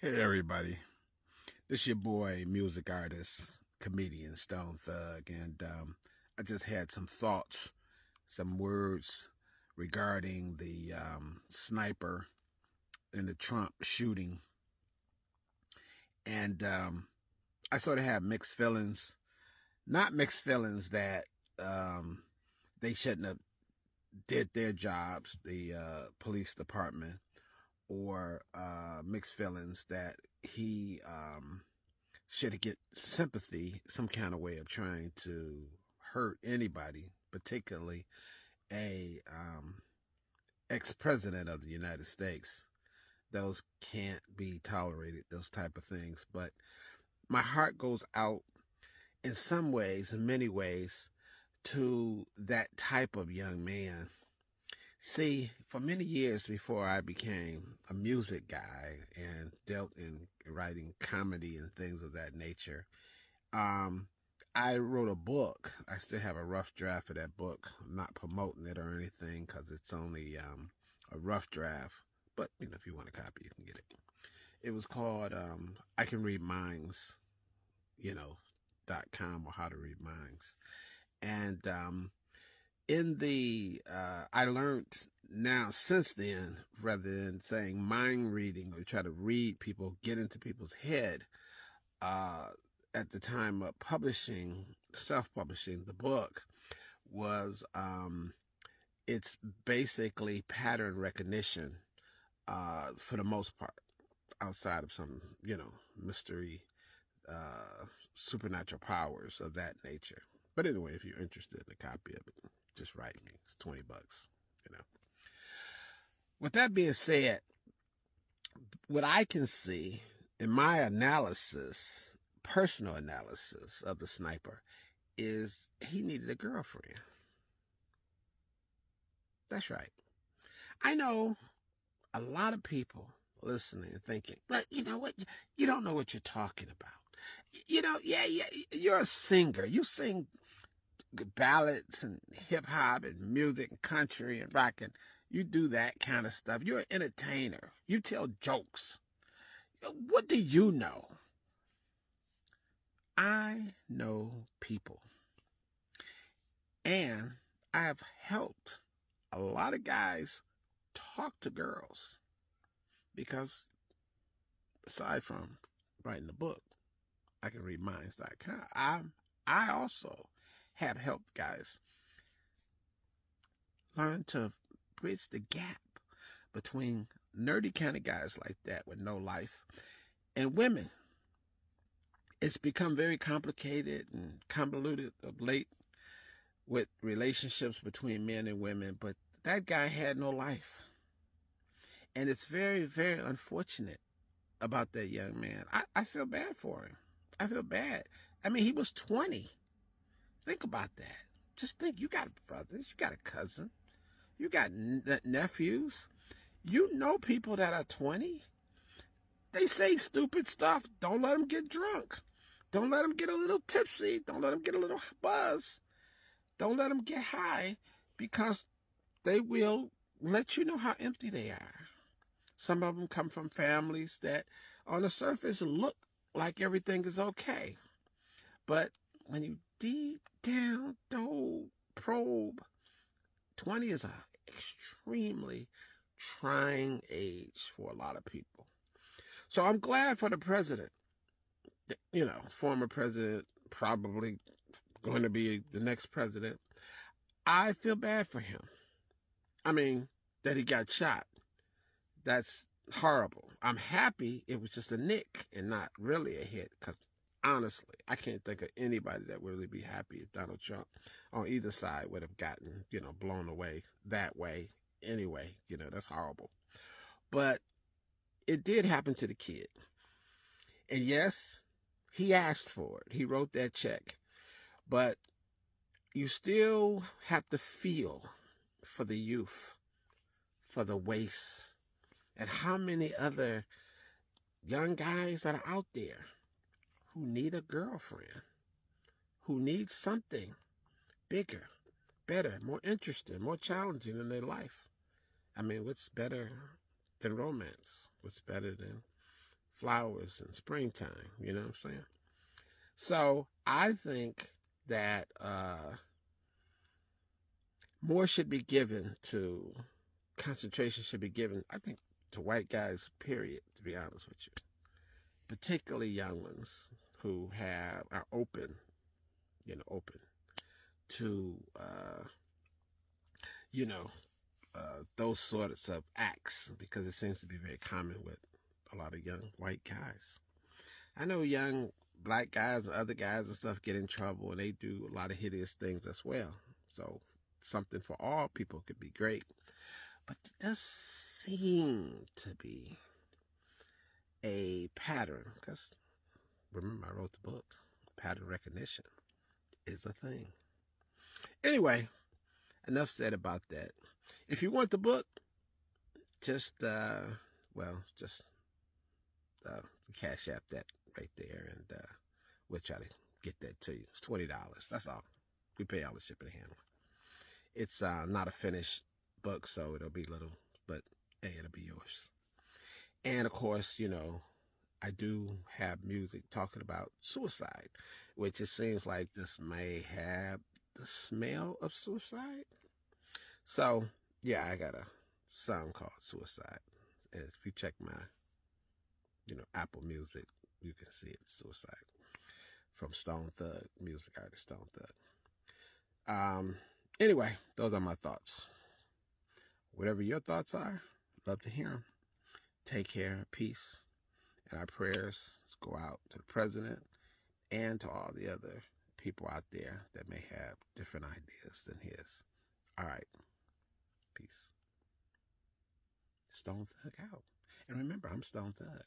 Hey everybody, this your boy, music artist, comedian Stone Thug, and I just had some thoughts, some words regarding the sniper in the Trump shooting, and I sort of have mixed feelings. Not mixed feelings that um, they shouldn't have did their jobs, the police department, or mixed feelings that he should get sympathy, some kind of way of trying to hurt anybody, particularly a ex-president of the United States. Those can't be tolerated, those type of things. But my heart goes out in some ways, in many ways, to that type of young man. See, for many years before I became a music guy and dealt in writing comedy and things of that nature, um, I wrote a book. I still have a rough draft of that book. I'm not promoting it or anything because it's only a rough draft. But if you want a copy, you can get it. It was called "I Can Read Minds," you know, .com or How to Read Minds. And in the I learned now since then, rather than saying mind reading or try to read people, get into people's head. At the time of publishing, self-publishing the book, was it's basically pattern recognition for the most part, outside of some mystery, supernatural powers of that nature. But anyway, if you're interested in a copy of it, just write me. It's $20. With that being said, what I can see in my analysis, personal analysis of the sniper, is he needed a girlfriend. That's right. I know a lot of people listening thinking, but you know what? You don't know what you're talking about. Yeah, you're a singer. You sing ballads and hip hop and music and country and rock, and you do that kind of stuff. You're an entertainer. You tell jokes. What do you know? I know people, and I've helped a lot of guys talk to girls because aside from writing the book, I can read minds.com. I also have helped guys learn to bridge the gap between nerdy kind of guys like that with no life and women. It's become very complicated and convoluted of late with relationships between men and women, but that guy had no life. And it's very, very unfortunate about that young man. I feel bad for him. I feel bad. I mean, he was 20. Think about that. Just think, you got brothers, you got a cousin, you got nephews. You know people that are 20. They say stupid stuff. Don't let them get drunk. Don't let them get a little tipsy. Don't let them get a little buzz. Don't let them get high, because they will let you know how empty they are. Some of them come from families that on the surface look like everything is okay. But when you deep down probe, 20 is an extremely trying age for a lot of people. So I'm glad for the president, former president, probably going to be the next president. I feel bad for him. I mean, that he got shot. That's horrible. I'm happy it was just a nick and not really a hit, because honestly, I can't think of anybody that would really be happy if Donald Trump on either side would have gotten, blown away that way anyway. That's horrible. But it did happen to the kid. And yes, he asked for it. He wrote that check. But you still have to feel for the youth, for the waste, and how many other young guys that are out there who need a girlfriend, who need something bigger, better, more interesting, more challenging in their life. I mean, what's better than romance? What's better than flowers in springtime. You know what I'm saying? So I think that more should be given to, concentration should be given, I think, to white guys, period, to be honest with you. Particularly young ones who are open, open to, those sorts of acts, because it seems to be very common with a lot of young white guys. I know young black guys and other guys and stuff get in trouble, and they do a lot of hideous things as well. So something for all people could be great. But it does seem to be a pattern, because remember, I wrote the book. Pattern recognition is a thing. Anyway, enough said about that. If you want the book, just Cash App that right there, and we'll try to get that to you. It's $20. That's all. We pay all the shipping and handling. It's not a finished book, so it'll be little, but hey, it'll be yours. And of course, I do have music talking about suicide, which it seems like this may have the smell of suicide. So, yeah, I got a song called Suicide. And if you check my, Apple Music, you can see it, Suicide, from Stone Thug, music artist Stone Thug. Anyway, those are my thoughts. Whatever your thoughts are, love to hear them. Take care, peace, and our prayers go out to the president and to all the other people out there that may have different ideas than his. All right. Peace. Stone Thug out. And remember, I'm Stone Thug.